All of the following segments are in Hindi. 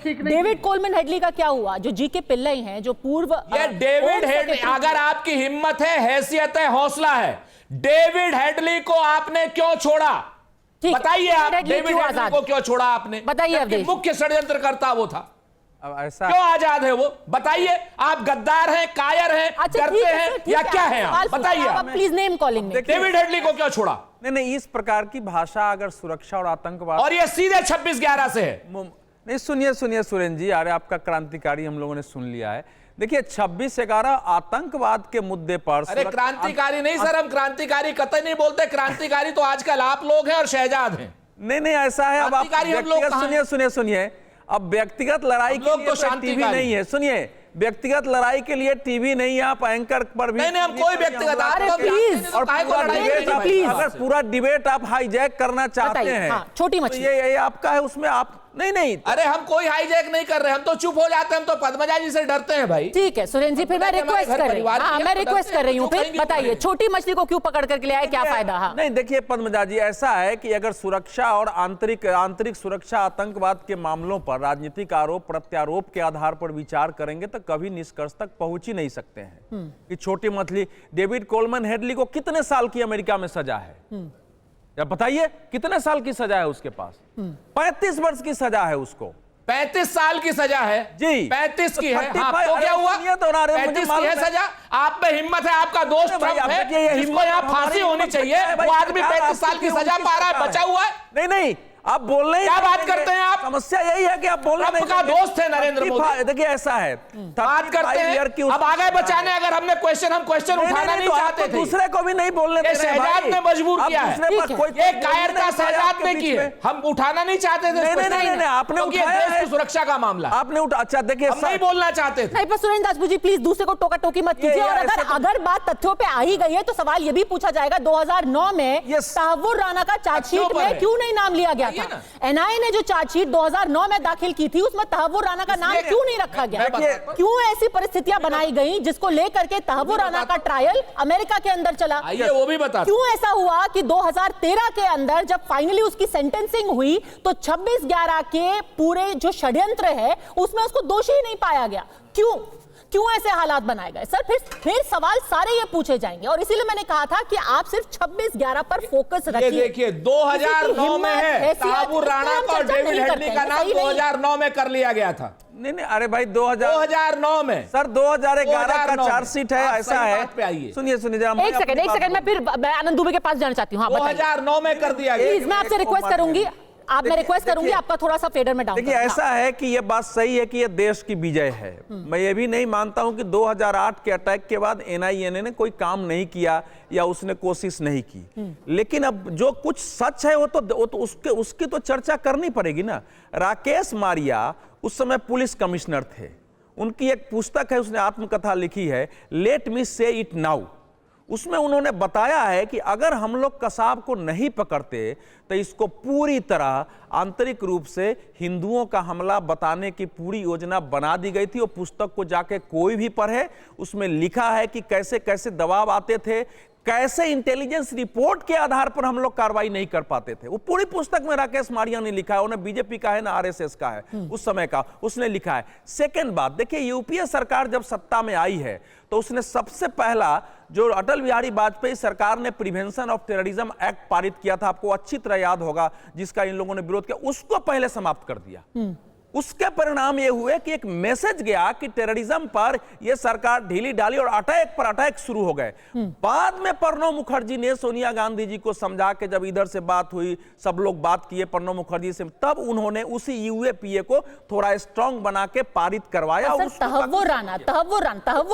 डेविड कोलमैन हेडली का क्या हुआ, जो जीके पिल्लई हैं, जो पूर्व ये डेविड हेडली, अगर आपकी हिम्मत है, हैसियत है, हौसला है, डेविड हेडली को आपने क्यों छोड़ा? बताइए आप, डेविड हेडली को क्यों छोड़ा आपने? बताइए। मुख्य षड्यंत्रकर्ता वो था, अब ऐसा क्यों आजाद है वो? बताइए। आप गद्दार हैं, कायर हैं, डरते हैं या क्या हैं आप? बताइए आप। प्लीज नेम कॉलिंग में डेविड हेडली को क्यों छोड़ा? नहीं, इस प्रकार की भाषा अगर सुरक्षा और आतंकवाद, और ये सीधे 26/11 से है। नहीं, सुनिए सुरेंद्र जी, अरे आपका क्रांतिकारी हम लोगों ने सुन लिया है। देखिए 26/11 आतंकवाद के मुद्दे पर, अरे क्रांतिकारी नहीं सर, हम क्रांतिकारी कतई नहीं बोलते। क्रांतिकारी तो आजकल आप लोग हैं और शहजाद हैं। नहीं ऐसा है। अब आप सुनिए, अब व्यक्तिगत लड़ाई के लिए तो टीवी नहीं है। सुनिए, व्यक्तिगत लड़ाई के लिए टीवी नहीं है, आप एंकर पर भी नहीं, हम कोई व्यक्तिगत, अगर पूरा डिबेट आप हाईजैक करना चाहते हैं, छोटी मछली ये आपका है, उसमें आप नहीं। अरे हम कोई हाईजैक नहीं कर रहे, हम तो चुप हो जाते हैं, हम तो पद्मजा जी से डरते हैं भाई। ठीक है सुरेंद्र जी, फिर मैं रिक्वेस्ट कर रही हूँ, मैं रिक्वेस्ट कर रही हूँ, फिर बताइए छोटी मछली को क्यों पकड़ करके ले आए, क्या फायदा? नहीं देखिए पद्मजा जी, ऐसा है कि अगर सुरक्षा और आंतरिक सुरक्षा आतंकवाद के मामलों पर राजनीतिक आरोप प्रत्यारोप के आधार पर विचार करेंगे तो कभी निष्कर्ष तक पहुंच ही नहीं सकते हैं कि छोटी मछली। डेविड कोलमैन हेडली को कितने साल की अमेरिका में सजा है? या बताइए कितने साल की सजा है उसके पास? 35 वर्ष की सजा है उसको। 35 साल की सजा है जी, 35 की है। हाँ, तो क्या हुआ? 35 की है सजा। आप में हिम्मत है, आपका दोस्त ट्रंप है, जिसको यहाँ फांसी होनी चाहिए, वो आदमी 35 साल की सजा पा रहा है, बचा हुआ है। नहीं आप बोल रहे हैं, क्या बात करते हैं आप? समस्या यही है कि आप बोल रहे हैं का दोस्त है नरेंद्र मोदी। देखिए ऐसा है, बात करते हैं अब आगे बचाने, अगर हमने हम क्वेश्चन उठाना नहीं चाहते थे, दूसरे को भी नहीं बोलने देते हैं। शहजाद ने मजबूर किया है, ये कायरता शहजाद ने की है, हम उठाना नहीं चाहते थे। नहीं, आपने उठाया है सुरक्षा का मामला, आपने उठा। अच्छा देखिए, हम नहीं बोलना चाहते थे। नहीं, पर सुरेंद्र दास जी प्लीज दूसरे को टोका टोकी मत कीजिए। और अगर बात तथ्यों पे आ ही गई है तो सवाल ये भी पूछा जाएगा, 2009 में तहव्वुर राणा का चार्जशीट में क्यों नहीं नाम लिया गया था? एनआईए ने जो चार्जशीट 2009 में दाखिल की थी, उसमें तहव्वुर राणा का नाम क्यों नहीं रखा गया? क्यों ऐसी परिस्थितियां बनाई गई जिसको लेकर के तहव्वुर राणा का ट्रायल अमेरिका के अंदर चला? वो भी बता। क्यों ऐसा हुआ कि 2013 के अंदर जब फाइनली उसकी सेंटेंसिंग हुई तो 26/11 के पूरे जो षड्यंत्र है उसमें उसको दोषी ही नहीं पाया गया? क्यों ऐसे हालात बनाए गए? सर फिर सवाल सारे ये पूछे जाएंगे, और इसीलिए मैंने कहा था कि आप सिर्फ 26/11 पर फोकस रखिए। देखिए 2009 में है, तहव्वुर राणा का और डेविड हेडली का नाम 2009 में कर लिया गया था। नहीं अरे भाई 2009 में सर, 2011 का चार्जशीट है। ऐसा है, सुनिए जरा एक सेकंड, मैं फिर आनंद दुबे के पास जाना चाहती हूँ। 2009 में कर दिया गया। प्लीज मैं आपसे रिक्वेस्ट करूंगी, मैं रिक्वेस्ट करूंगी आपका थोड़ा सा फेडर में डाउन। देखिए ऐसा है कि ये बात सही है कि ये देश की विजय है। मैं ये भी नहीं मानता हूं कि 2008 के अटैक के बाद एनआईए ने कोई काम नहीं किया या उसने कोशिश नहीं की, लेकिन अब जो कुछ सच है वो तो उसकी तो चर्चा करनी पड़ेगी ना। राकेश मारिया उस समय पुलिस कमिश्नर थे, उनकी एक पुस्तक है, उसने आत्मकथा लिखी है, लेट मी से इट नाउ। उसमें उन्होंने बताया है कि अगर हम लोग कसाब को नहीं पकड़ते तो इसको पूरी तरह आंतरिक रूप से हिंदुओं का हमला बताने की पूरी योजना बना दी गई थी। वो पुस्तक को जाके कोई भी पढ़े, उसमें लिखा है कि कैसे कैसे दबाव आते थे, कैसे इंटेलिजेंस रिपोर्ट के आधार पर हम लोग कार्रवाई नहीं कर पाते थे। वो पूरी पुस्तक में राकेश मारिया ने लिखा है, उन्हें बीजेपी का है ना आरएसएस का है उस समय का, उसने लिखा है। सेकंड बात देखिए, यूपीए सरकार जब सत्ता में आई है तो उसने सबसे पहला जो अटल बिहारी वाजपेयी सरकार ने प्रिवेंशन ऑफ टेररिज्म एक्ट पारित किया था, आपको अच्छी तरह याद होगा, जिसका इन लोगों ने विरोध किया, उसको पहले समाप्त कर दिया। उसके परिणाम ये हुए कि एक मैसेज गया कि टेररिज्म पर यह सरकार ढीली डाली और अटैक पर अटैक शुरू हो गए। बाद में प्रणब मुखर्जी ने सोनिया गांधी जी को समझा के, जब इधर से बात हुई, सब लोग बात किए प्रणब मुखर्जी से, तब उन्होंने उसी यूएपीए को थोड़ा स्ट्रांग बना के पारित करवाया। तहव्वुर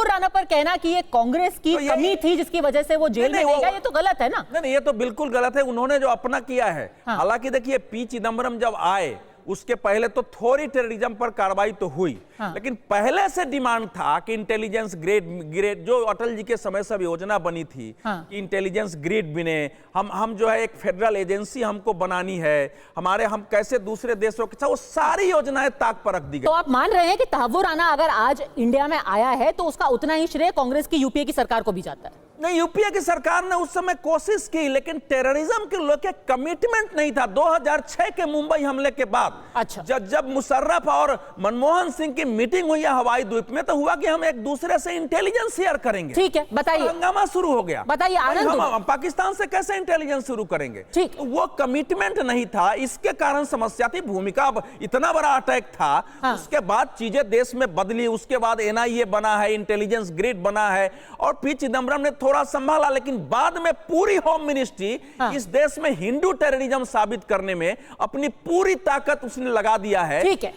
राणा पर कहना कि ये कांग्रेस की कमी थी जिसकी वजह से वो जेल में गया, ये तो गलत है ना? नहीं, ये तो बिल्कुल गलत है। उन्होंने जो अपना किया है, हालांकि देखिए पी चिदम्बरम जब आए उसके पहले तो थोड़ी टेररिज्म पर कार्रवाई तो हुई, लेकिन पहले से डिमांड था कि इंटेलिजेंस ग्रेड जो अटल जी के समय सब योजना बनी थी कि इंटेलिजेंस ग्रेड बने, हम जो है एक फेडरल एजेंसी हमको बनानी है, हम कैसे दूसरे देशों के साथ, वो सारी योजनाएं ताक पर रख दी गई। तो आप मान रहे हैं कि तहव्वुर राणा अगर आज इंडिया में आया है तो उसका उतना ही श्रेय कांग्रेस की यूपीए की सरकार को भी जाता है? नहीं, यूपीए की सरकार ने उस समय कोशिश की, लेकिन टेररिज्म के लेके कमिटमेंट नहीं था। 2006 के मुंबई हमले के बाद अच्छा, जब मुशर्रफ और मनमोहन सिंह की मीटिंग हुई है हवाई द्वीप में, तो हुआ कि हम एक दूसरे से इंटेलिजेंस शेयर करेंगे। ठीक है, बताइए। हंगामा शुरू हो गया। बताइए आनंद, हम पाकिस्तान से कैसे इंटेलिजेंस शुरू करेंगे? ठीक, वो कमिटमेंट नहीं था, इसके कारण समस्या थी। भूमिका इतना बड़ा अटैक था, हाँ। उसके बाद चीजें देश में बदली। उसके बाद एनआईए बना है, इंटेलिजेंस ग्रिड बना है, और पी चिदम्बरम ने थोड़ा संभाला, लेकिन बाद में पूरी होम मिनिस्ट्री इस देश में हिंदू टेररिज्म साबित करने में अपनी पूरी ताकत उसने लगा दिया है। ठीक है।